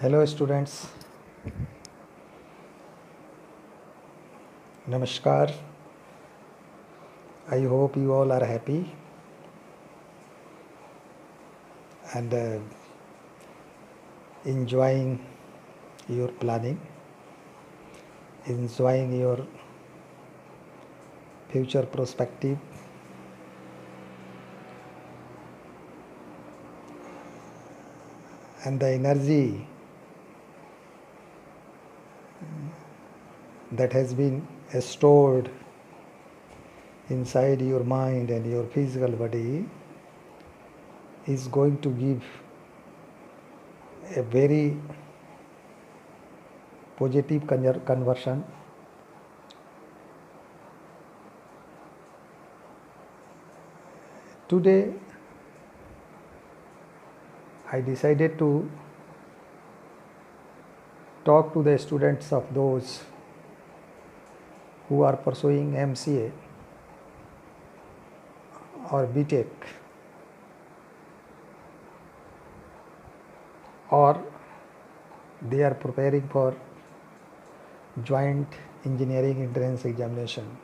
Hello students, Namaskar. I hope you all are happy and enjoying your planning, enjoying your future perspective, and the energy that has been stored inside your mind and your physical body is going to give a very positive conversion. Today I decided to talk to the students of those who are pursuing MCA or BTech or they are preparing for joint engineering entrance examination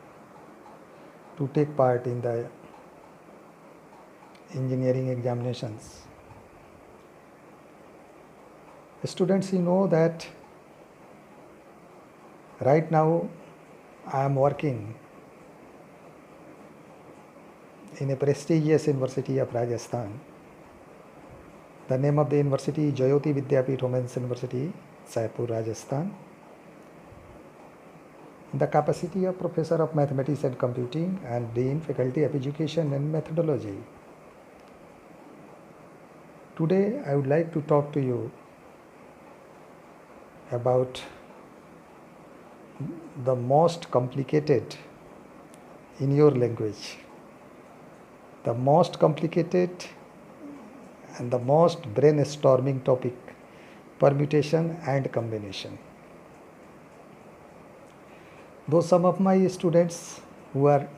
to take part in the engineering examinations. Students, you know that right now I am working in a prestigious university of Rajasthan. The name of the university is Jayoti Vidyapeeth Women's University, Saipur, Rajasthan. In the capacity of Professor of Mathematics and Computing and Dean, Faculty of Education and Methodology. Today I would like to talk to you about the most complicated in your language, the most complicated and the most brainstorming topic, permutation and combination. Though some of my students who are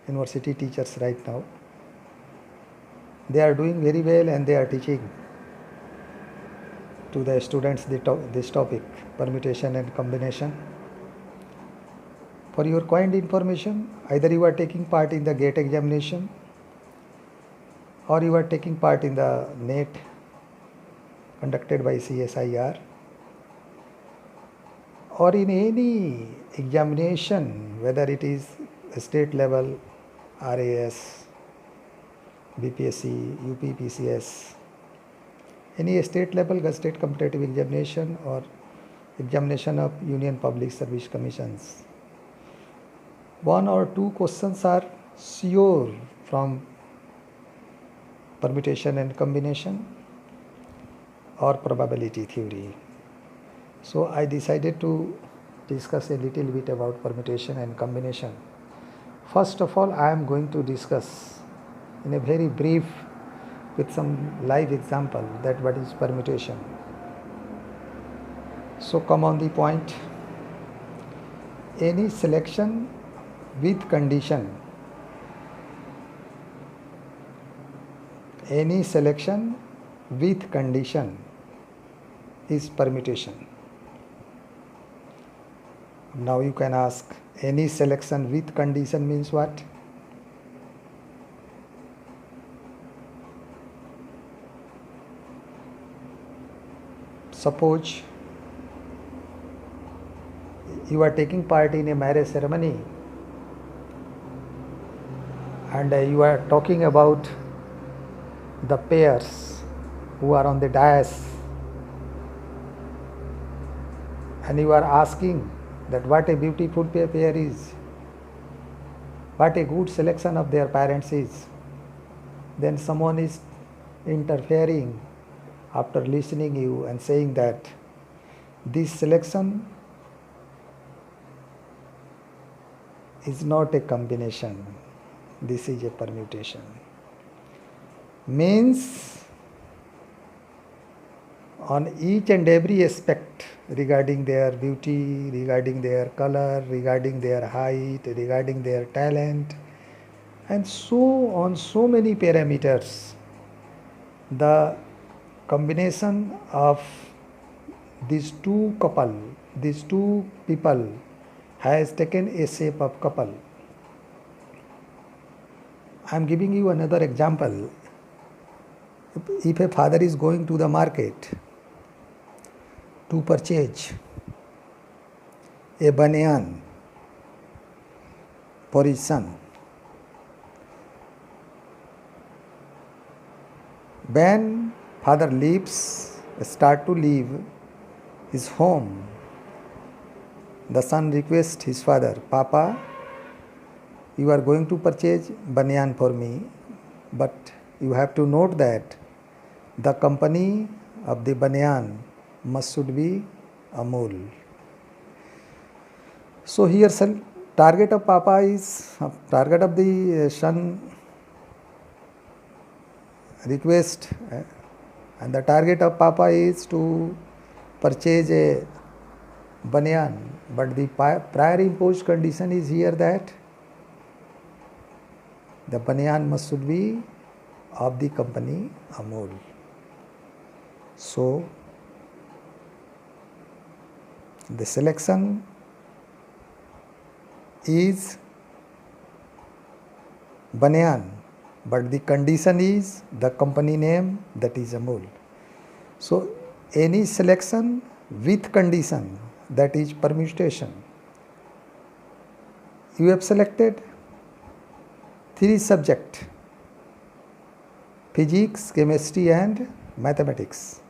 university teachers right now, they are doing very well and they are teaching to the students this topic, permutation and combination. For your kind information, either you are taking part in the GATE examination or you are taking part in the NET conducted by CSIR or in any examination, whether it is state level, RAS, BPSC, UPPCS, any state level state competitive examination or examination of Union Public Service Commissions. One or two questions are sure from permutation and combination or probability theory. So I decided to discuss a little bit about permutation and combination. First of all, I am going to discuss in a very brief with some live example that what is permutation. So come on the point. Any selection with condition, any selection with condition is permutation. Now you can ask, any selection with condition means what? Suppose you are taking part in a marriage ceremony and you are talking about the pairs who are on the dais and you are asking that what a beautiful pair is, what a good selection of their parents is. Then someone is interfering after listening you and saying that this selection is not a combination, this is a permutation. Means on each and every aspect regarding their beauty, regarding their color, regarding their height, regarding their talent, and so on, so many parameters, the combination of these two people has taken a shape of couple. I am giving you another example. If a father is going to the market to purchase a banyan for his son, when father start to leave his home, the son requests his father, Papa, you are going to purchase banyan for me, but you have to note that the company of the banyan should be Amul. So here target of the son request, and the target of Papa is to purchase a banyan, but the prior imposed condition is here that the banyan should be of the company Amul. So the selection is banyan, but the condition is the company name, that is Amul. So any selection with condition, that is permutation. You have selected 3 subjects: physics, chemistry and mathematics,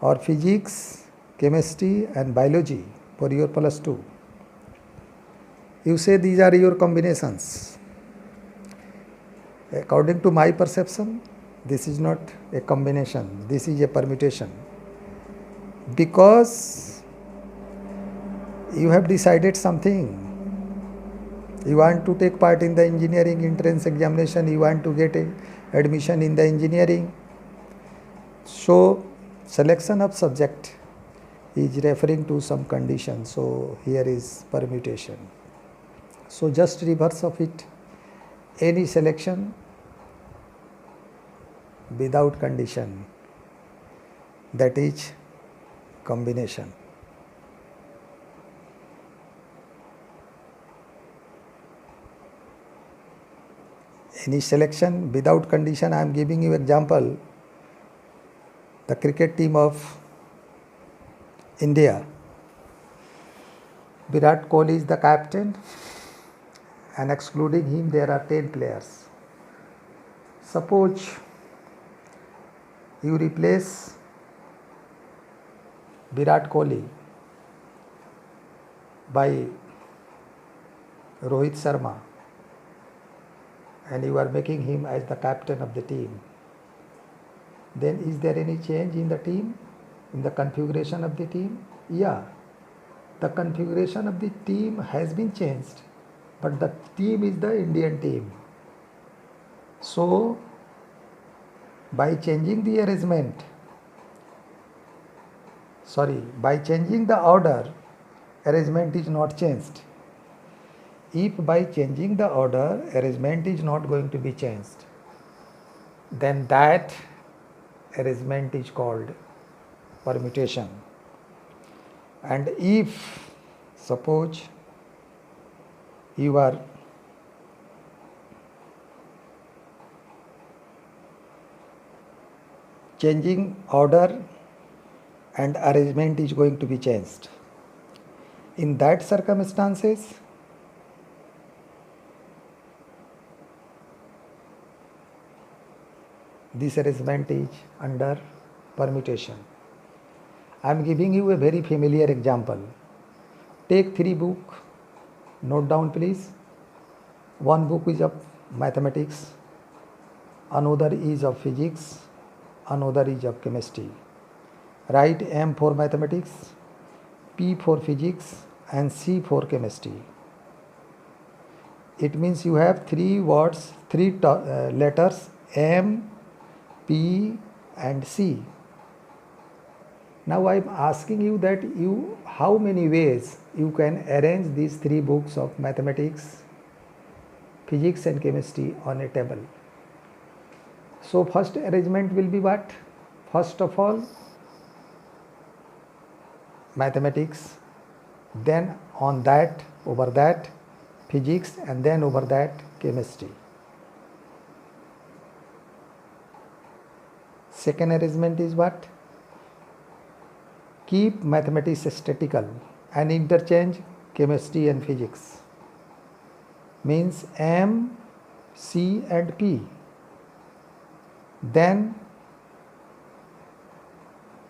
or physics, chemistry and biology for your +2. You say these are your combinations. According to my perception, this is not a combination, this is a permutation, because you have decided something. You want to take part in the engineering entrance examination, you want to get admission in the engineering. So selection of subject is referring to some condition, so here is permutation. So just reverse of it, any selection without condition, that is combination. Any selection without condition, I am giving you example. The cricket team of India, Virat Kohli is the captain, and excluding him there are 10 players. Suppose you replace Virat Kohli by Rohit Sharma, and you are making him as the captain of the team. Then is there any change in the team, in the configuration of the team? Yeah, the configuration of the team has been changed, but the team is the Indian team. So by changing the order, arrangement is not changed. If by changing the order, arrangement is not going to be changed, then that arrangement is called permutation. And if suppose you are changing order and arrangement is going to be changed, in that circumstances this arrangement is under permutation. I am giving you a very familiar example. Take 3 books, note down please. One book is of mathematics, another is of physics, another is of chemistry. Write M for mathematics, P for physics and C for chemistry. It means you have 3 words, 3 letters M, P and C. Now I am asking you that how many ways you can arrange these 3 books of mathematics, physics and chemistry on a table. So first arrangement will be what? First of all, mathematics, then on that, over that, physics, and then over that, chemistry. Second arrangement is what? Keep mathematics statical and interchange chemistry and physics. Means M, C and P. Then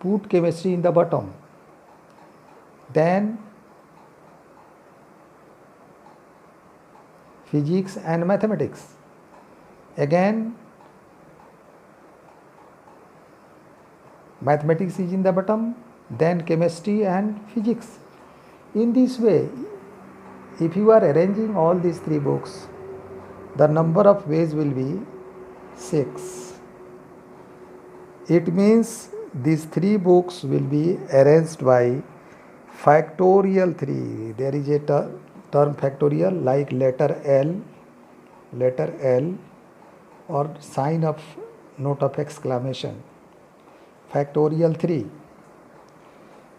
put chemistry in the bottom. Then physics and mathematics. Again mathematics is in the bottom, then chemistry and physics. In this way, if you are arranging all these three books, the number of ways will be 6. It means these three books will be arranged by factorial 3. There is a term factorial like letter L or sign of note of exclamation. Factorial 3.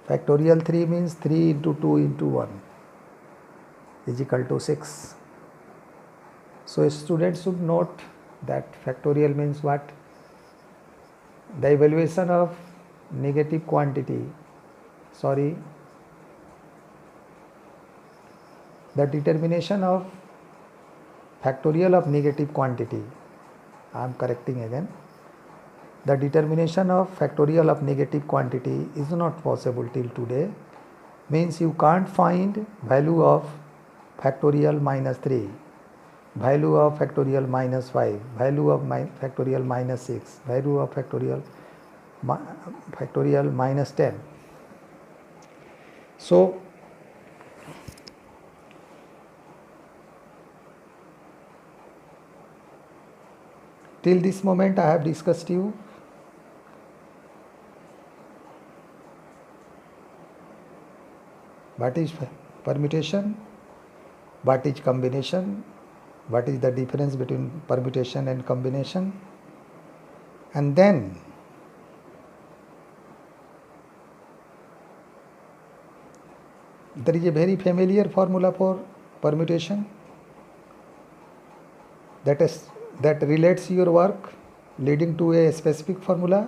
Factorial 3 means 3 into 2 into 1 is equal to 6. So students should note that factorial means what? The evaluation of negative quantity, the determination of factorial of negative quantity. I am correcting again. The determination of factorial of negative quantity is not possible till today. Means you can't find value of factorial minus 3, value of factorial minus 5, value of factorial minus 6, value of factorial minus 10. So till this moment I have discussed you what is permutation, what is combination, what is the difference between permutation and combination, and then there is a very familiar formula for permutation that relates your work leading to a specific formula,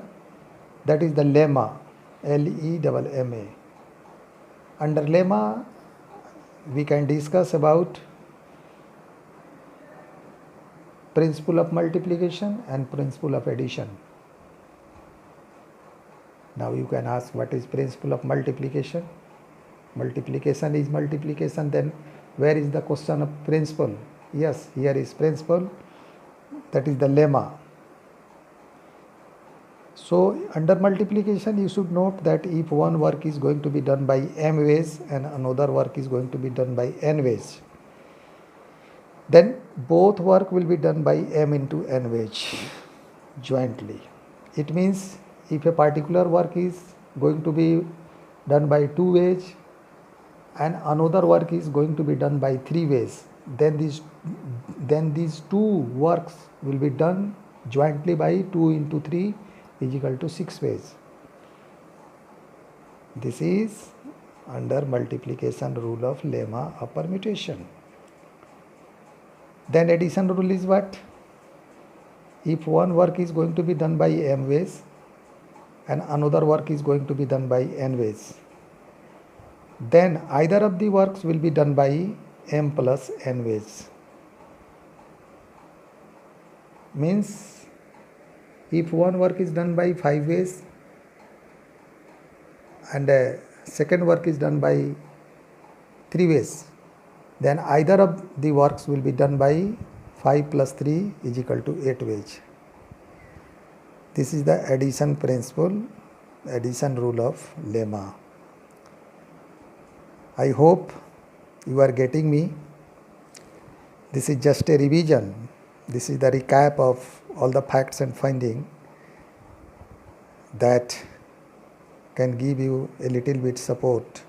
that is the lemma, L-E-M-M-A. Under lemma we can discuss about principle of multiplication and principle of addition. Now you can ask, what is principle of multiplication? Multiplication is multiplication, then where is the question of principle? Yes, here is principle, that is the lemma. So under multiplication you should note that if one work is going to be done by m ways and another work is going to be done by n ways, then both work will be done by m into n ways jointly. It means if a particular work is going to be done by 2 ways and another work is going to be done by 3 ways, then these two works will be done jointly by 2 into 3 is equal to 6 ways. This is under multiplication rule of lemma of permutation. Then addition rule is what? If one work is going to be done by m ways and another work is going to be done by n ways, then either of the works will be done by m plus n ways. Means if one work is done by 5 ways and second work is done by 3 ways, then either of the works will be done by 5 plus 3 is equal to 8 ways. This is the addition principle, addition rule of lemma. I hope you are getting me. This is just a revision. This is the recap of all the facts and findings that can give you a little bit support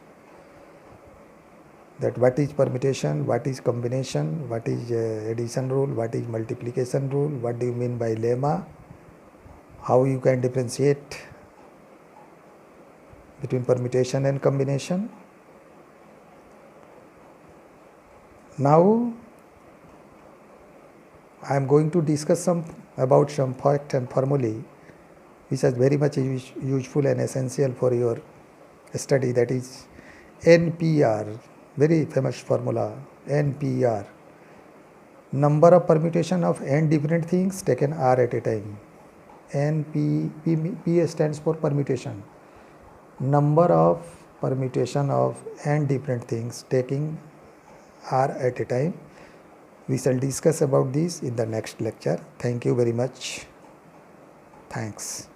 that what is permutation, what is combination, what is addition rule, what is multiplication rule, what do you mean by lemma, how you can differentiate between permutation and combination. Now I am going to discuss about some fact and formulae which are very much useful and essential for your study, that is NPR, very famous formula, NPR, number of permutation of n different things taken R at a time. P stands for permutation, number of permutation of n different things taking R at a time. We shall discuss about this in the next lecture. Thank you very much. Thanks.